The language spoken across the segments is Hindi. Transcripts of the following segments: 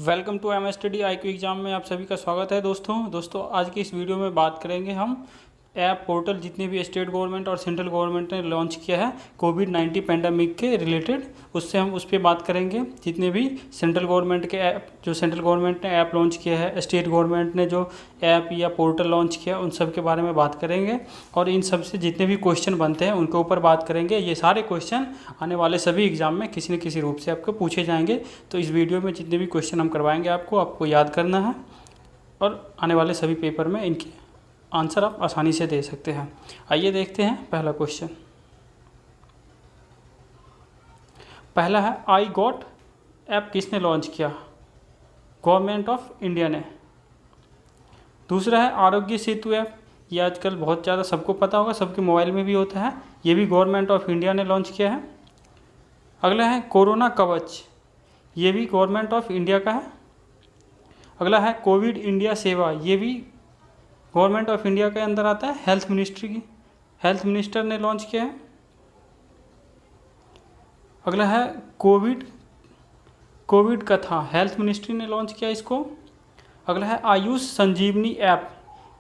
Welcome to MSTD IQ exam में आप सभी का स्वागत है दोस्तों आज की इस वीडियो में बात करेंगे हम ऐप पोर्टल जितने भी स्टेट गवर्नमेंट और सेंट्रल गवर्नमेंट ने लॉन्च किया है कोविड-19 पेंडेमिक के रिलेटेड। उससे हम उस पर बात करेंगे। जितने भी सेंट्रल गवर्नमेंट के ऐप जो सेंट्रल गवर्नमेंट ने ऐप लॉन्च किया है, स्टेट गवर्नमेंट ने जो ऐप या पोर्टल लॉन्च किया, उन सब के बारे में बात करेंगे और इन सब से जितने भी क्वेश्चन बनते हैं उनके ऊपर बात करेंगे। ये सारे क्वेश्चन आने वाले सभी एग्जाम में किसी न किसी रूप से आपको पूछे जाएंगे। तो इस वीडियो में जितने भी क्वेश्चन हम करवाएंगे आपको याद करना है और आने वाले सभी पेपर में इनके आंसर आप आसानी से दे सकते हैं। आइए देखते हैं पहला क्वेश्चन। पहला है आई गॉट ऐप किसने लॉन्च किया? गवर्नमेंट ऑफ इंडिया ने। दूसरा है आरोग्य सेतु ऐप, ये आजकल बहुत ज़्यादा सबको पता होगा, सबके मोबाइल में भी होता है, ये भी गवर्नमेंट ऑफ इंडिया ने लॉन्च किया है। अगला है कोरोना कवच, ये भी गवर्नमेंट ऑफ इंडिया का है। अगला है कोविड इंडिया सेवा, ये भी गवर्नमेंट ऑफ इंडिया के अंदर आता है, हेल्थ मिनिस्टर ने लॉन्च किया है। अगला है कोविड कथा, हेल्थ मिनिस्ट्री ने लॉन्च किया इसको। अगला है आयुष संजीवनी ऐप,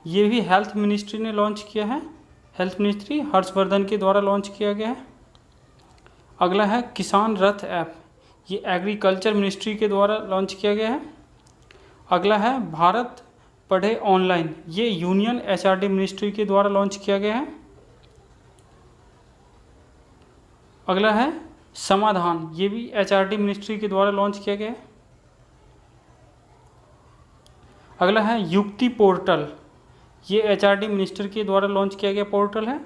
ये भी हेल्थ मिनिस्ट्री ने लॉन्च किया है, हेल्थ मिनिस्ट्री हर्षवर्धन के द्वारा लॉन्च किया गया है। अगला है किसान रथ ऐप, ये एग्रीकल्चर मिनिस्ट्री के द्वारा लॉन्च किया गया है। अगला है भारत पढ़े ऑनलाइन, ये यूनियन HRD मिनिस्ट्री के द्वारा लॉन्च किया गया है। अगला है समाधान, ये भी HRD मिनिस्ट्री के द्वारा लॉन्च किया गया है। अगला है युक्ति पोर्टल, ये HRD मिनिस्टर के द्वारा लॉन्च किया गया पोर्टल है।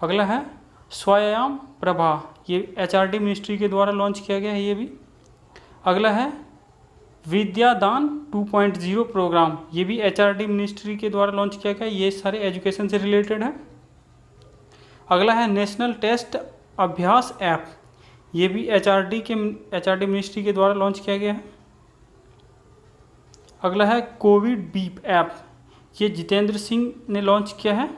अगला है स्वायाम प्रभा, ये HRD मिनिस्ट्री के द्वारा लॉन्च किया गया है ये भी। अगला है विद्यादान 2.0 प्रोग्राम, ये भी HRD मिनिस्ट्री के द्वारा लॉन्च किया गया, ये सारे एजुकेशन से रिलेटेड है। अगला है नेशनल टेस्ट अभ्यास ऐप, ये भी HRD मिनिस्ट्री के द्वारा लॉन्च किया गया है। अगला है कोविड बीप ऐप, ये जितेंद्र सिंह ने लॉन्च किया है,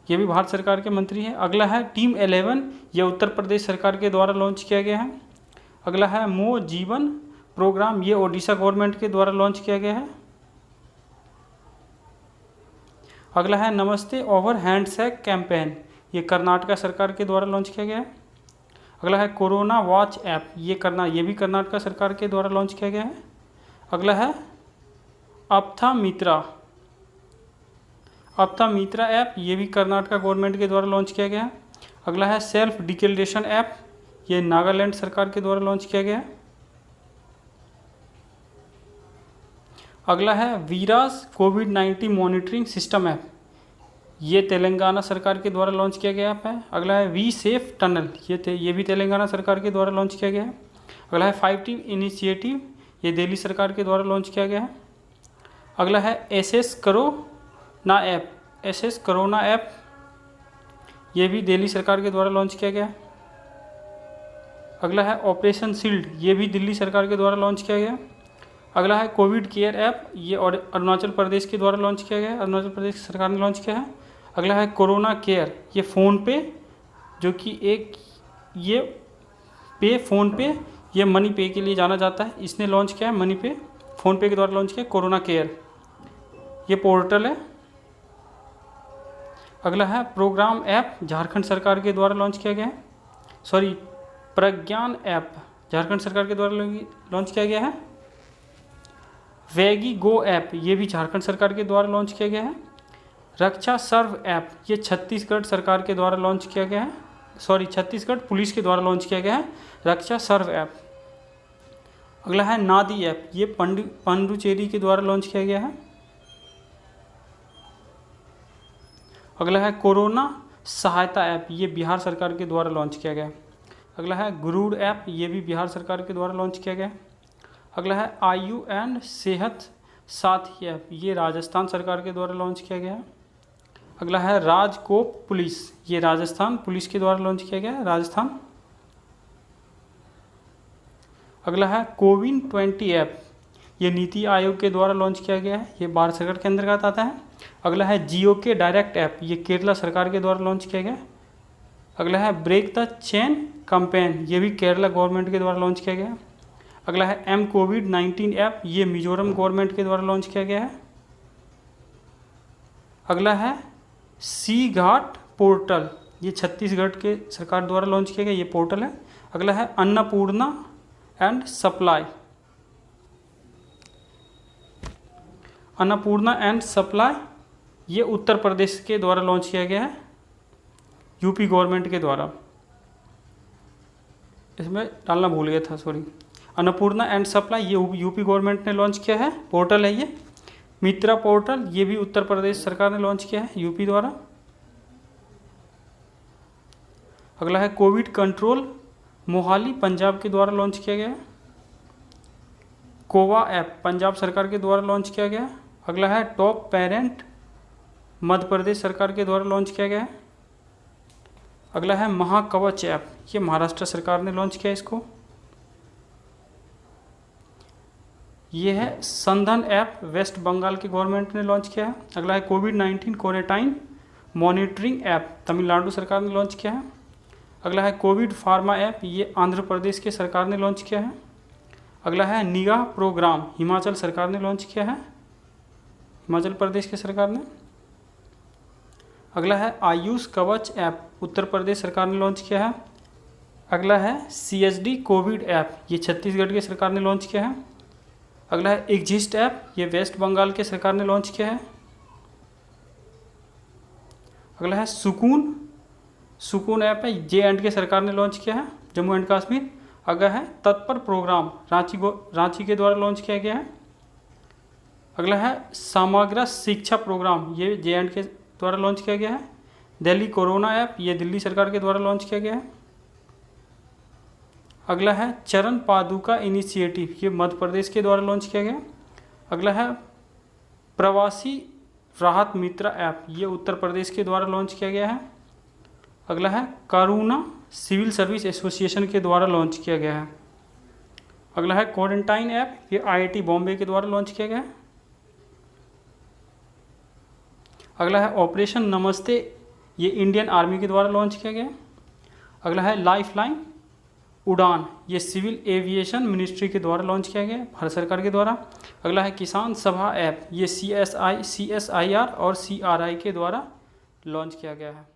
ये भी भारत सरकार के मंत्री हैं। अगला है टीम 11, ये उत्तर प्रदेश सरकार के द्वारा लॉन्च किया गया है। अगला है मो जीवन प्रोग्राम, ये ओडिशा गवर्नमेंट के द्वारा लॉन्च किया गया है। अगला है नमस्ते ओवर हैंडशेक कैंपेन, ये कर्नाटका सरकार के द्वारा लॉन्च किया गया है। अगला है कोरोना वॉच ऐप, ये भी कर्नाटका सरकार के द्वारा लॉन्च किया गया है। अगला है अप्था मित्रा ऐप, ये भी कर्नाटका गवर्नमेंट के द्वारा लॉन्च किया गया है। अगला है सेल्फ डिक्लेरेशन ऐप, ये नागालैंड सरकार के द्वारा लॉन्च किया गया है। अगला है वीरास कोविड-19 मॉनिटरिंग सिस्टम ऐप, ये तेलंगाना सरकार के द्वारा लॉन्च किया गया ऐप है। अगला है वी सेफ टनल, ये भी तेलंगाना सरकार के द्वारा लॉन्च किया गया है। अगला है 5T इनिशिएटिव, ये दिल्ली सरकार के द्वारा लॉन्च किया गया है। अगला है एसएस कोरोना ऐप, ये भी दिल्ली सरकार के द्वारा लॉन्च किया गया है। अगला है ऑपरेशन शील्ड, ये भी दिल्ली सरकार के द्वारा लॉन्च किया गया। अगला है कोविड केयर ऐप, ये अरुणाचल प्रदेश के द्वारा लॉन्च किया गया, अरुणाचल प्रदेश सरकार ने लॉन्च किया है। अगला है कोरोना केयर, ये फ़ोनपे, जो कि फ़ोनपे, ये मनी पे के लिए जाना जाता है, इसने लॉन्च किया है, मनी पे फ़ोनपे के द्वारा लॉन्च किया कोरोना केयर, ये पोर्टल है। अगला है प्रोग्राम ऐप, झारखंड सरकार के द्वारा लॉन्च किया गया है, प्रज्ञान ऐप झारखंड सरकार के द्वारा लॉन्च किया गया है। वेगी गो ऐप, ये भी झारखंड सरकार के द्वारा लॉन्च किया गया है। रक्षा सर्व ऐप, ये छत्तीसगढ़ सरकार के द्वारा लॉन्च किया गया है, छत्तीसगढ़ पुलिस के द्वारा लॉन्च किया गया है रक्षा सर्व ऐप। अगला है नादी ऐप, ये पंडुचेरी के द्वारा लॉन्च किया गया है। अगला है कोरोना सहायता ऐप, ये बिहार सरकार के द्वारा लॉन्च किया गया है। अगला है गुरूर ऐप, ये भी बिहार सरकार के द्वारा लॉन्च किया गया है। अगला है आयु एंड सेहत साथी ऐप, ये राजस्थान सरकार के द्वारा लॉन्च किया गया है। अगला है राजकोप पुलिस, ये राजस्थान पुलिस के द्वारा लॉन्च किया गया है, राजस्थान। अगला है कोविन 20 ऐप, ये नीति आयोग के द्वारा लॉन्च किया गया है, ये भारत सरकार के अंतर्गत आता है। अगला है जियो के डायरेक्ट ऐप, ये केरला सरकार के द्वारा लॉन्च किया गया है। अगला है ब्रेक द चेन कैंपेन, ये भी केरला गवर्नमेंट के द्वारा लॉन्च किया गया। अगला है एम कोविड-19 ऐप, ये मिजोरम गवर्नमेंट के द्वारा लॉन्च किया गया है। अगला है सी घाट पोर्टल, ये छत्तीसगढ़ के सरकार द्वारा लॉन्च किया गया ये पोर्टल है। अगला है Annapurna and supply, Annapurna and supply ये उत्तर प्रदेश के द्वारा लॉन्च किया गया है, यूपी गवर्नमेंट के द्वारा। इसमें डालना भूल गया था, सॉरी। अन्नपूर्णा एंड सप्लाई ये यूपी गवर्नमेंट ने लॉन्च किया है, पोर्टल है ये। मित्रा पोर्टल ये भी उत्तर प्रदेश सरकार ने लॉन्च किया है, यूपी द्वारा। अगला है कोविड कंट्रोल मोहाली, पंजाब के द्वारा लॉन्च किया गया है। कोवा ऐप पंजाब सरकार के द्वारा लॉन्च किया गया है। अगला है टॉप पेरेंट, मध्य प्रदेश सरकार के द्वारा लॉन्च किया गया है। अगला है महाकवच ऐप, ये महाराष्ट्र सरकार ने लॉन्च किया है इसको। ये है संधन ऐप, वेस्ट बंगाल की गवर्नमेंट ने लॉन्च किया है। अगला है कोविड-19 क्वारंटाइन मॉनिटरिंग ऐप, तमिलनाडु सरकार ने लॉन्च किया है। अगला है कोविड फार्मा ऐप, ये आंध्र प्रदेश के सरकार ने लॉन्च किया है। अगला है निगाह प्रोग्राम, हिमाचल सरकार ने लॉन्च किया है, हिमाचल प्रदेश के सरकार ने। अगला है आयुष कवच ऐप, उत्तर प्रदेश सरकार ने लॉन्च किया है। अगला है CSD कोविड ऐप, ये छत्तीसगढ़ की सरकार ने लॉन्च किया है। अगला है एग्जिस्ट ऐप, ये वेस्ट बंगाल के सरकार ने लॉन्च किया है। अगला है सुकून ऐप है, J&K सरकार ने लॉन्च किया है, जम्मू एंड कश्मीर। अगला है तत्पर प्रोग्राम, रांची के द्वारा लॉन्च किया गया है। अगला है समग्र शिक्षा प्रोग्राम, ये J&K द्वारा लॉन्च किया गया है। दिल्ली कोरोना ऐप, ये दिल्ली सरकार के द्वारा लॉन्च किया गया है। अगला है चरण पादुका इनिशिएटिव, ये मध्य प्रदेश के द्वारा लॉन्च किया गया। अगला है प्रवासी राहत मित्र ऐप, ये उत्तर प्रदेश के द्वारा लॉन्च किया गया है। अगला है करुणा सिविल सर्विस एसोसिएशन के द्वारा लॉन्च किया गया है। अगला है क्वारंटाइन ऐप, ये IIT बॉम्बे के द्वारा लॉन्च किया गया है। अगला है ऑपरेशन नमस्ते, ये इंडियन आर्मी के द्वारा लॉन्च किया गया है। अगला है लाइफलाइन उड़ान, ये सिविल एविएशन मिनिस्ट्री के द्वारा लॉन्च किया गया है, भारत सरकार के द्वारा। अगला है किसान सभा ऐप, ये CSIR और CRI के द्वारा लॉन्च किया गया है।